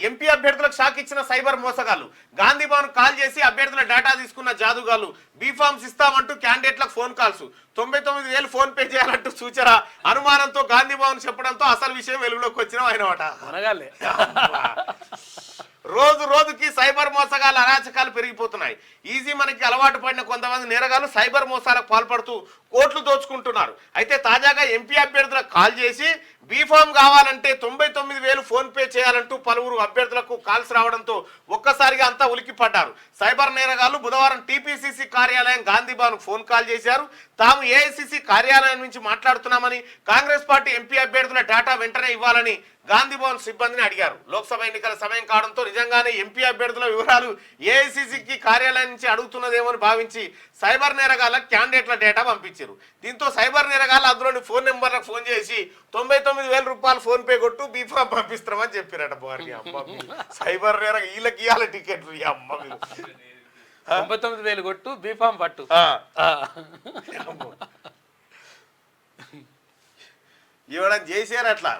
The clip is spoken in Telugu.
ఎంపీ అభ్యర్థులకు షాక్ ఇచ్చిన సైబర్ మోసగాళ్లు. గాంధీ భవన్ కాల్ చేసి అభ్యర్థుల డేటా తీసుకున్న జాదుగాళ్లు. బీఫామ్స్ ఇస్తామంటూ క్యాండిడేట్లకు ఫోన్ కాల్స్. 99,000 ఫోన్ పే చేయాలంటూ సూచన. అనుమానంతో గాంధీ భవన్ చెప్పడంతో అసలు విషయం వెలుగులోకి వచ్చిన ఆయనమాట. రోజు రోజుకి సైబర్ మోసగాళ్ళ అరాచకాలు పెరిగిపోతున్నాయి. ఈజీ మనకి అలవాటు పడిన కొంతమంది నేరగాళ్లు సైబర్ మోసాలకు పాల్పడుతూ కోట్లు దోచుకుంటున్నారు. అయితే తాజాగా ఎంపీ అభ్యర్థులకు కాల్ చేసి బీఫామ్ కావాలంటే 99,000 ఫోన్ పే చేయాలంటూ పలువురు అభ్యర్థులకు కాల్స్ రావడంతో ఒక్కసారిగా అంతా ఉలిక్కిపడ్డారు. సైబర్ నేరగాళ్లు బుధవారం టీపీసీసీ కార్యాలయం గాంధీ భవన్ ఫోన్ కాల్ చేశారు. తాము ఏఐసీసీ కార్యాలయం నుంచి మాట్లాడుతున్నామని, కాంగ్రెస్ పార్టీ ఎంపీ అభ్యర్థుల డేటా వెంటనే ఇవ్వాలని గాంధీ భవన్ సిబ్బందిని అడిగారు. లోక్సభ ఎన్నికల సమయం కావడంతో నిజంగానే ఎంపీ అభ్యర్థుల వివరాలు ఏఐసీసీకి కార్యాలయం నుంచి అడుగుతున్నదేమో భావించి సైబర్ నేరగాళ్ల క్యాండిడేట్ల డేటా పంపించారు. దీంతో సైబర్ నేరగాళ్లు అందులోని ఫోన్ నెంబర్లకు ఫోన్ చేసి 99,000 రూపాయలు ఫోన్ పే కొట్టు బీఫామ్ పంపిస్తామని చెప్పారట. బారి అమ్మ సైబర్ నేర వీళ్ళకి ఇవ్వాలి టికెట్ అమ్మ 99,000 కొట్టు బీఫామ్ పట్టు ఇవ్వడం చేశారు అట్లా.